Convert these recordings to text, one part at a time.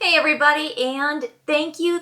Hey everybody, and thank you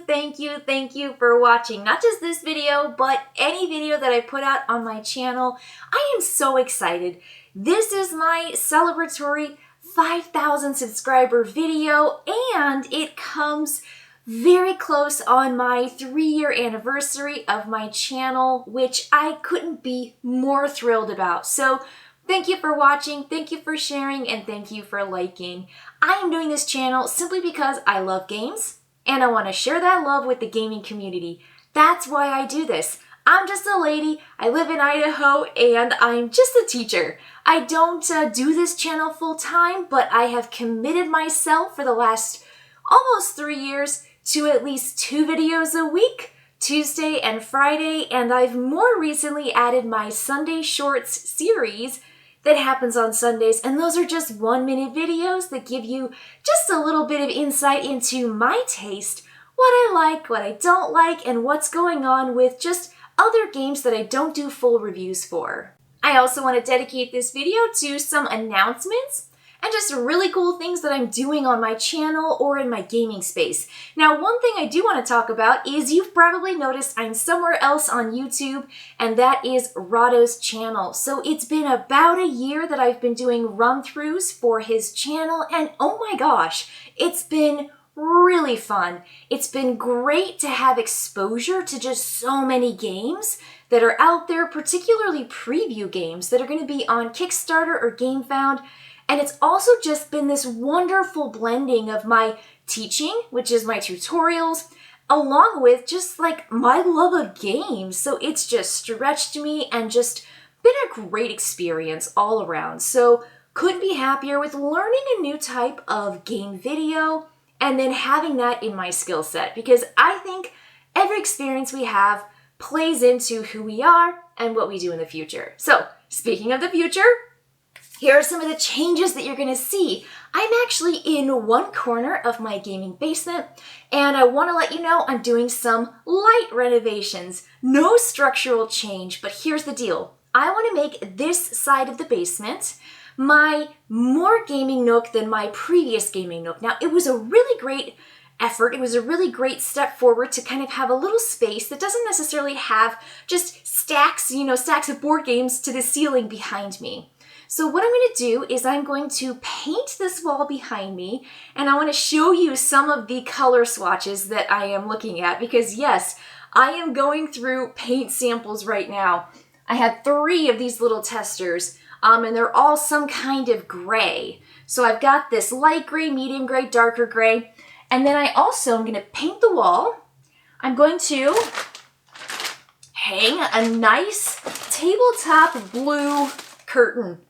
for watching not just this video, but any video that I put out on my channel. I am so excited. This is my celebratory 5,000 subscriber video, and it comes very close on my 3-year anniversary of my channel, which I couldn't be more thrilled about. So thank you for watching, thank you for sharing, and thank you for liking. I am doing this channel simply because I love games and I want to share that love with the gaming community. That's why I do this. I'm just a lady, I live in Idaho, and I'm just a teacher. I don't do this channel full time, but I have committed myself for the last almost 3 years to at least 2 videos a week, Tuesday and Friday, and I've more recently added my Sunday Shorts series that happens on Sundays, and those are just 1-minute videos that give you just a little bit of insight into my taste, what I like, what I don't like, and what's going on with just other games that I don't do full reviews for. I also want to dedicate this video to some announcements and just really cool things that I'm doing on my channel or in my gaming space. Now, one thing I do want to talk about is you've probably noticed I'm somewhere else on YouTube, and that is Rahdo's channel. So it's been about a year that I've been doing run-throughs for his channel, and oh my gosh, it's been really fun. It's been great to have exposure to just so many games that are out there, particularly preview games that are going to be on Kickstarter or GameFound. And it's also just been this wonderful blending of my teaching, which is my tutorials, along with just like my love of games. So it's just stretched me and just been a great experience all around. So couldn't be happier with learning a new type of game video and then having that in my skill set, because I think every experience we have plays into who we are and what we do in the future. So speaking of the future, here are some of the changes that you're going to see. I'm actually in one corner of my gaming basement, and I want to let you know I'm doing some light renovations. No structural change, but here's the deal. I want to make this side of the basement my more gaming nook than my previous gaming nook. Now, it was a really great effort. It was a really great step forward to kind of have a little space that doesn't necessarily have just stacks of board games to the ceiling behind me. So what I'm going to do is I'm going to paint this wall behind me, and I want to show you some of the color swatches that I am looking at, because yes, I am going through paint samples right now. I had 3 of these little testers, and they're all some kind of gray. So I've got this light gray, medium gray, darker gray, and then I also am going to paint the wall. I'm going to hang a nice tabletop blue curtain.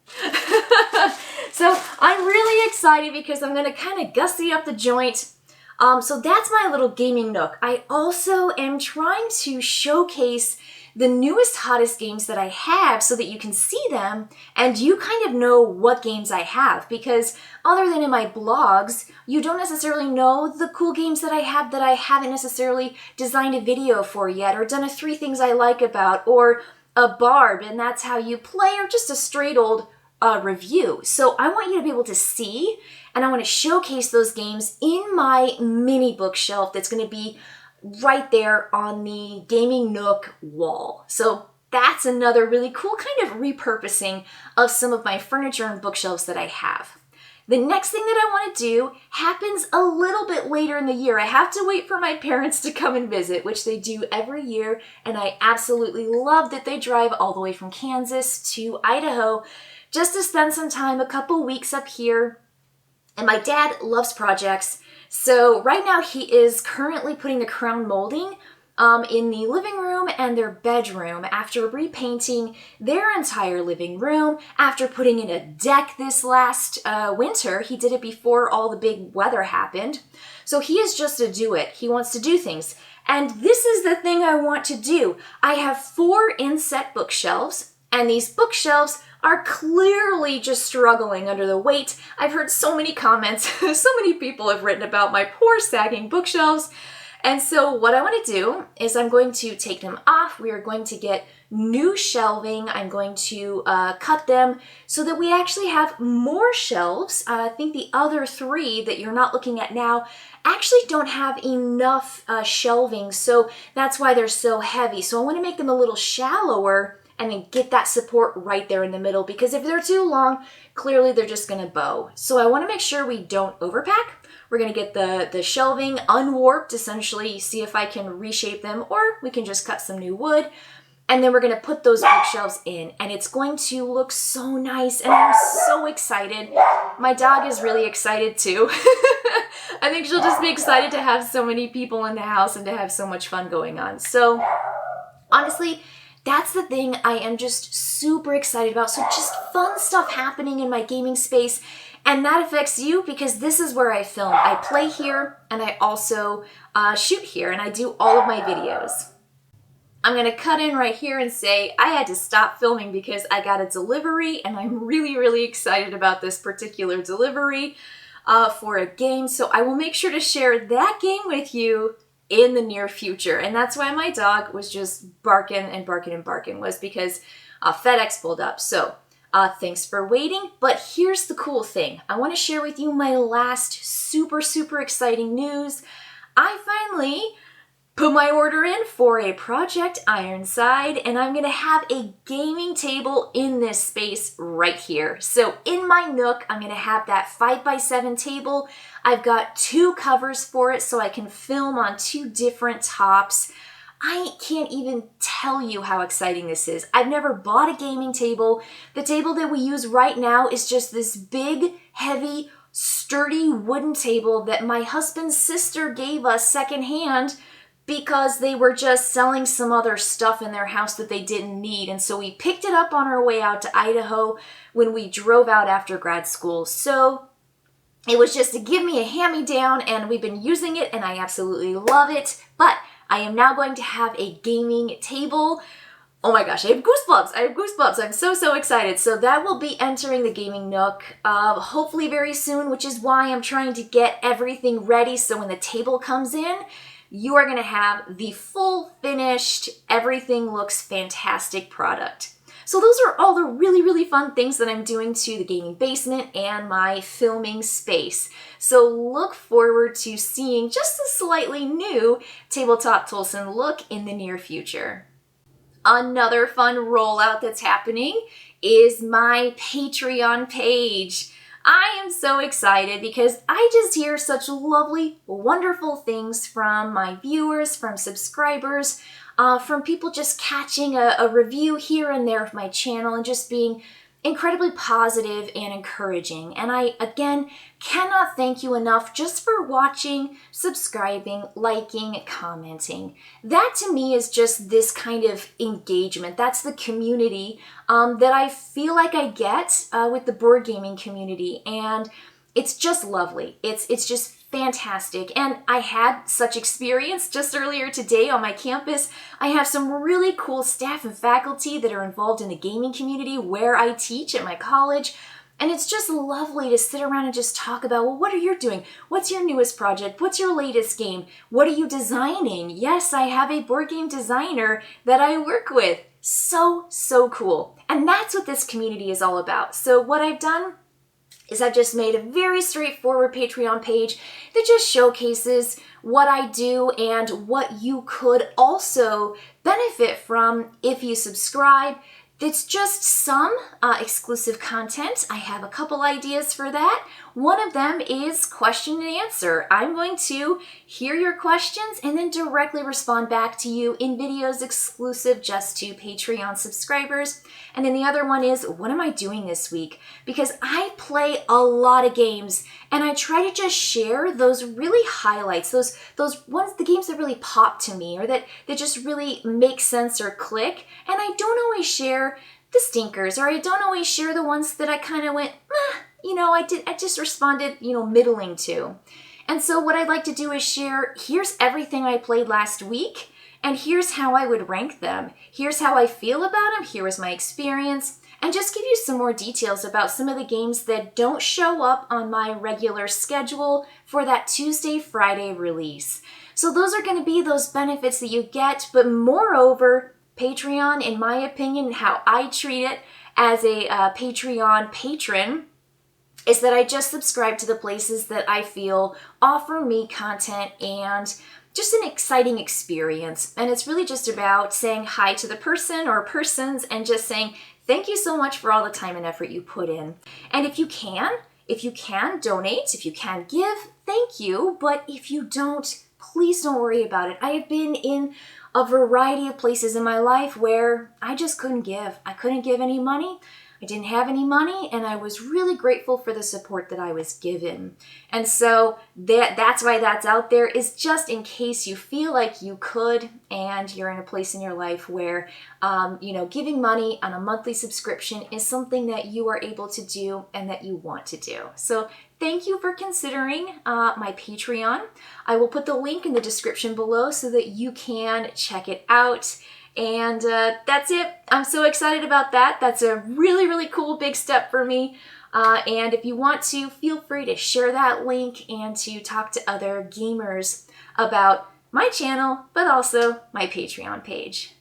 So I'm really excited because I'm going to kind of gussy up the joint. So that's my little gaming nook. I also am trying to showcase the newest, hottest games that I have so that you can see them and you kind of know what games I have, because other than in my blogs, you don't necessarily know the cool games that I have that I haven't necessarily designed a video for yet, or done a 3 things I like about, or a barb and that's how you play, or just a straight old review. So I want you to be able to see, and I want to showcase those games in my mini bookshelf that's going to be right there on the gaming nook wall. So that's another really cool kind of repurposing of some of my furniture and bookshelves that I have. The next thing that I want to do happens a little bit later in the year. I have to wait for my parents to come and visit, which they do every year, and I absolutely love that they drive all the way from Kansas to Idaho just to spend some time, a couple weeks up here. And my dad loves projects, so right now he is currently putting the crown molding in the living room and their bedroom after repainting their entire living room, after putting in a deck this last winter. He did it before all the big weather happened. So he is just a do-it. He wants to do things. And this is the thing I want to do. I have 4 inset bookshelves, and these bookshelves are clearly just struggling under the weight. I've heard so many comments, so many people have written about my poor sagging bookshelves. And so what I want to do is I'm going to take them off. We are going to get new shelving. I'm going to cut them so that we actually have more shelves. I think the other 3 that you're not looking at now actually don't have enough shelving, so that's why they're so heavy. So I want to make them a little shallower and then get that support right there in the middle, because if they're too long, clearly they're just going to bow. So I want to make sure we don't overpack. We're going to get the shelving unwarped, essentially, see if I can reshape them, or we can just cut some new wood. And then we're going to put those bookshelves in, and it's going to look so nice, and I'm so excited. My dog is really excited too. I think she'll just be excited to have so many people in the house and to have so much fun going on. So honestly, that's the thing I am just super excited about. So just fun stuff happening in my gaming space. And that affects you because this is where I film. I play here and I also shoot here, and I do all of my videos. I'm going to cut in right here and say I had to stop filming because I got a delivery, and I'm really, really excited about this particular delivery for a game. So I will make sure to share that game with you in the near future. And that's why my dog was just barking and barking and barking, was because FedEx pulled up. So thanks for waiting. But here's the cool thing. I want to share with you my last super, super exciting news. I finally put my order in for a Project Ironside, and I'm gonna have a gaming table in this space right here. So in my nook, I'm gonna have that 5x7 table. I've got 2 covers for it so I can film on 2 different tops. I can't even tell you how exciting this is. I've never bought a gaming table. The table that we use right now is just this big, heavy, sturdy wooden table that my husband's sister gave us secondhand because they were just selling some other stuff in their house that they didn't need. And so we picked it up on our way out to Idaho when we drove out after grad school. So it was just to give me a hand-me-down, and we've been using it and I absolutely love it. But I am now going to have a gaming table. Oh my gosh, I have goosebumps. I have goosebumps. I'm so, so excited. So that will be entering the gaming nook hopefully very soon, which is why I'm trying to get everything ready so when the table comes in, you are going to have the full finished, everything looks fantastic product. So those are all the really, really fun things that I'm doing to the gaming basement and my filming space. So look forward to seeing just a slightly new Tabletop Tolson look in the near future. Another fun rollout that's happening is my Patreon page. I am so excited because I just hear such lovely, wonderful things from my viewers, from subscribers, from people just catching a review here and there of my channel and just being incredibly positive and encouraging. And I, again, cannot thank you enough just for watching, subscribing, liking, commenting. That to me is just this kind of engagement. That's the community that I feel like I get with the board gaming community. And it's just lovely. It's just fantastic. And I had such experience just earlier today on my campus. I have some really cool staff and faculty that are involved in the gaming community where I teach at my college. And it's just lovely to sit around and just talk about, well, what are you doing? What's your newest project? What's your latest game? What are you designing? Yes, I have a board game designer that I work with. So, so cool. And that's what this community is all about. So what I've done is I've just made a very straightforward Patreon page that just showcases what I do and what you could also benefit from if you subscribe. It's just some exclusive content. I have a couple ideas for that. One of them is question and answer. I'm going to hear your questions and then directly respond back to you in videos exclusive just to Patreon subscribers. And then the other one is, what am I doing this week? Because I play a lot of games and I try to just share those really highlights, those ones, the games that really pop to me or that just really make sense or click. And I don't always share the stinkers, or I don't always share the ones that I kind of went, I just responded, middling to. And so what I'd like to do is share, here's everything I played last week, and here's how I would rank them. Here's how I feel about them, here was my experience, and just give you some more details about some of the games that don't show up on my regular schedule for that Tuesday, Friday release. So those are going to be those benefits that you get, but moreover, Patreon, in my opinion, how I treat it as a Patreon patron, is that I just subscribe to the places that I feel offer me content and just an exciting experience. And it's really just about saying hi to the person or persons and just saying, thank you so much for all the time and effort you put in. And if you can donate, if you can give, thank you. But if you don't, please don't worry about it. I have been in a variety of places in my life where I just couldn't give. I couldn't give any money. I didn't have any money, and I was really grateful for the support that I was given. And so that's why that's out there, is just in case you feel like you could and you're in a place in your life where, giving money on a monthly subscription is something that you are able to do and that you want to do. So thank you for considering my Patreon. I will put the link in the description below so that you can check it out. And that's it. I'm so excited about that. That's a really, really cool big step for me. And if you want to, feel free to share that link and to talk to other gamers about my channel, but also my Patreon page.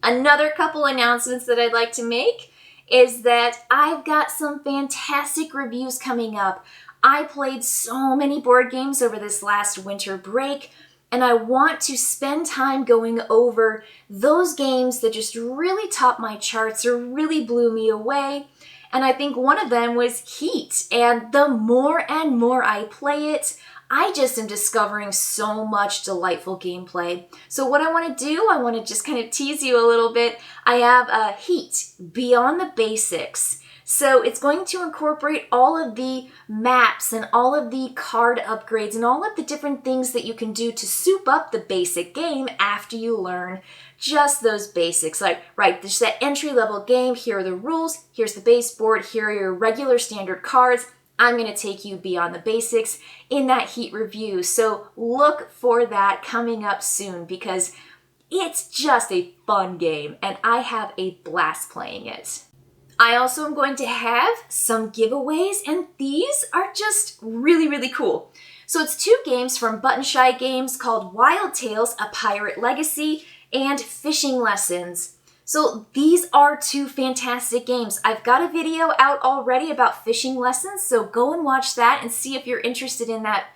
Another couple announcements that I'd like to make is that I've got some fantastic reviews coming up. I played so many board games over this last winter break, and I want to spend time going over those games that just really topped my charts or really blew me away. And I think one of them was Heat. And the more and more I play it, I just am discovering so much delightful gameplay. So what I want to do, I want to just kind of tease you a little bit. I have Heat, Beyond the Basics. So it's going to incorporate all of the maps and all of the card upgrades and all of the different things that you can do to soup up the basic game after you learn just those basics. Like, right, there's that entry-level game, here are the rules, here's the base board, here are your regular standard cards. I'm going to take you beyond the basics in that Heat review. So look for that coming up soon because it's just a fun game and I have a blast playing it. I also am going to have some giveaways, and these are just really, really cool. So it's two games from Button Shy Games called Wild Tales, A Pirate Legacy, and Fishing Lessons. So these are two fantastic games. I've got a video out already about Fishing Lessons, so go and watch that and see if you're interested in that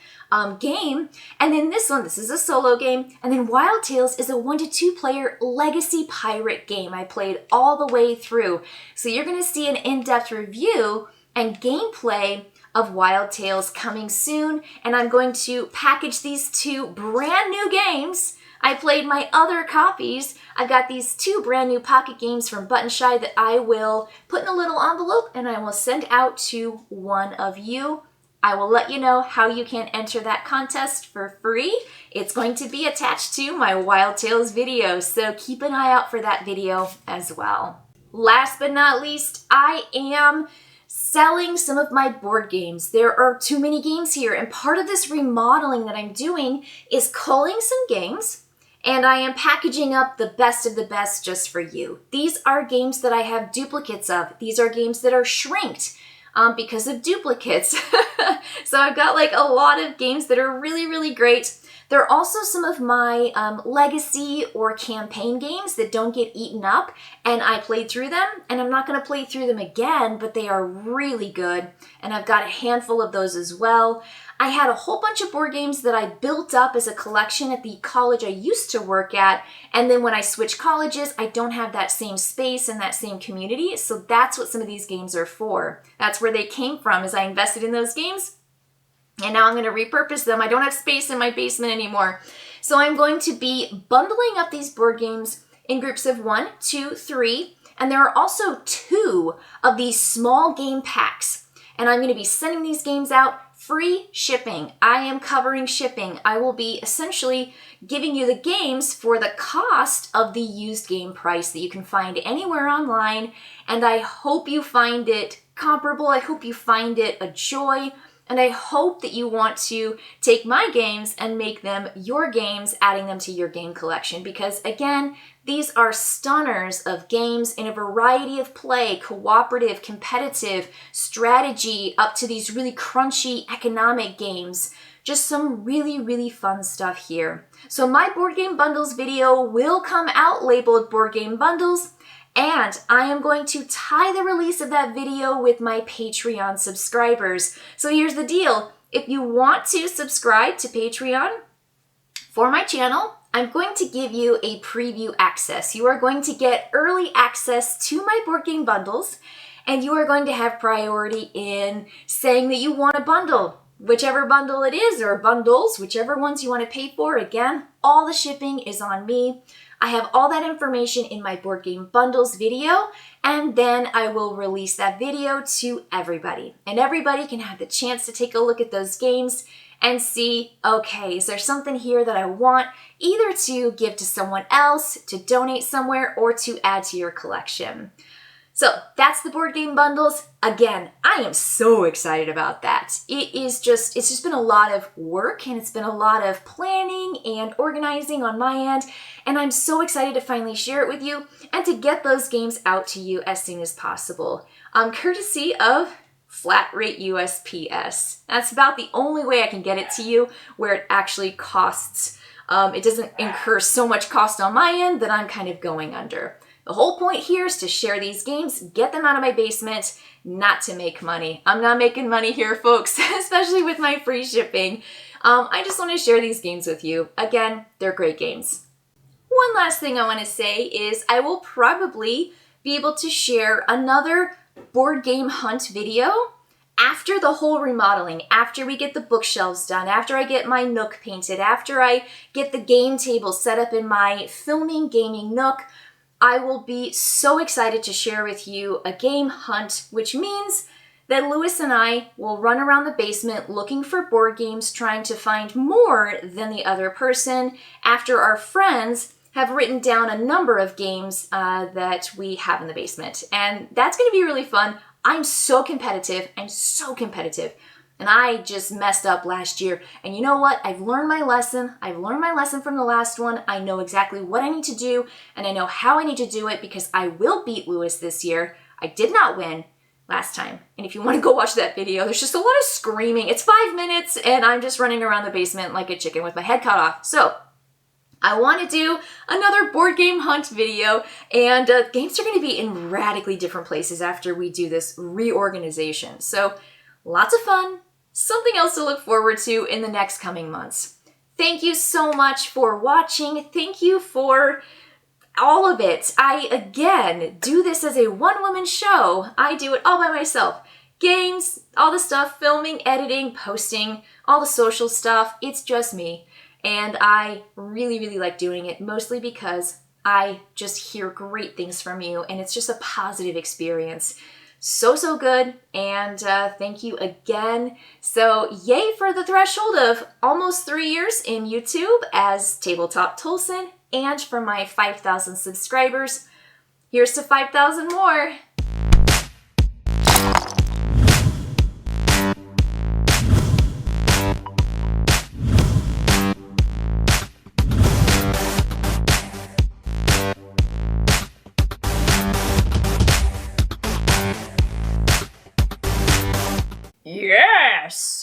game. And then this one, this is a solo game. And then Wild Tales is a 1 to 2 player legacy pirate game I played all the way through. So you're going to see an in-depth review and gameplay of Wild Tales coming soon. And I'm going to package these two brand new games. I played my other copies. I've got these two brand new pocket games from Button Shy that I will put in a little envelope and I will send out to one of you. I will let you know how you can enter that contest for free. It's going to be attached to my Wild Tales video, so keep an eye out for that video as well. Last but not least, I am selling some of my board games. There are too many games here, and part of this remodeling that I'm doing is culling some games, and I am packaging up the best of the best just for you. These are games that I have duplicates of. These are games that are shrinked because of duplicates. So I've got like a lot of games that are really, really great. There are also some of my legacy or campaign games that don't get eaten up, and I played through them, and I'm not going to play through them again, but they are really good, and I've got a handful of those as well. I had a whole bunch of board games that I built up as a collection at the college I used to work at, and then when I switched colleges, I don't have that same space and that same community, so that's what some of these games are for. That's where they came from, is I invested in those games, and now I'm going to repurpose them. I don't have space in my basement anymore. So I'm going to be bundling up these board games in groups of 1, 2, 3, and there are also 2 of these small game packs. And I'm going to be sending these games out free shipping. I am covering shipping. I will be essentially giving you the games for the cost of the used game price that you can find anywhere online. And I hope you find it comparable. I hope you find it a joy. And I hope that you want to take my games and make them your games, adding them to your game collection. Because again, these are stunners of games in a variety of play, cooperative, competitive, strategy, up to these really crunchy economic games. Just some really, really fun stuff here. So my board game bundles video will come out labeled board game bundles. And I am going to tie the release of that video with my Patreon subscribers. So here's the deal. If you want to subscribe to Patreon for my channel, I'm going to give you a preview access. You are going to get early access to my board game bundles, and you are going to have priority in saying that you want a bundle. Whichever bundle it is, or bundles, whichever ones you want to pay for. Again, all the shipping is on me. I have all that information in my board game bundles video, and then I will release that video to everybody. And everybody can have the chance to take a look at those games and see, okay, is there something here that I want either to give to someone else, to donate somewhere, or to add to your collection. So that's the board game bundles. Again, I am so excited about that. It's just been a lot of work, and it's been a lot of planning and organizing on my end. And I'm so excited to finally share it with you and to get those games out to you as soon as possible. Courtesy of Flat Rate USPS. That's about the only way I can get it to you where it actually costs. It doesn't incur so much cost on my end that I'm kind of going under. The whole point here is to share these games, get them out of my basement, not to make money. I'm not making money here, folks, especially with my free shipping. I just want to share these games with you. Again, they're great games. One last thing I want to say is I will probably be able to share another board game hunt video after the whole remodeling, after we get the bookshelves done, after I get my nook painted, after I get the game table set up in my filming gaming nook. I will be so excited to share with you a game hunt, which means that Lewis and I will run around the basement looking for board games, trying to find more than the other person after our friends have written down a number of games that we have in the basement. And that's going to be really fun. I'm so competitive. And I just messed up last year. And you know what? I've learned my lesson. I've learned my lesson from the last one. I know exactly what I need to do, and I know how I need to do it because I will beat Lewis this year. I did not win last time. And if you want to go watch that video, there's just a lot of screaming. It's 5 minutes, and I'm just running around the basement like a chicken with my head cut off. So I want to do another board game hunt video, and games are going to be in radically different places after we do this reorganization. So lots of fun. Something else to look forward to in the next coming months. Thank you so much for watching. Thank you for all of it. I, again, do this as a one-woman show. I do it all by myself. Games, all the stuff, filming, editing, posting, all the social stuff. It's just me. And I really, really like doing it, mostly because I just hear great things from you, and it's just a positive experience. So good, and thank you again. So yay for the threshold of almost 3 years in YouTube as Tabletop Tolson, and for my 5,000 subscribers. Here's to 5,000 more. Yes!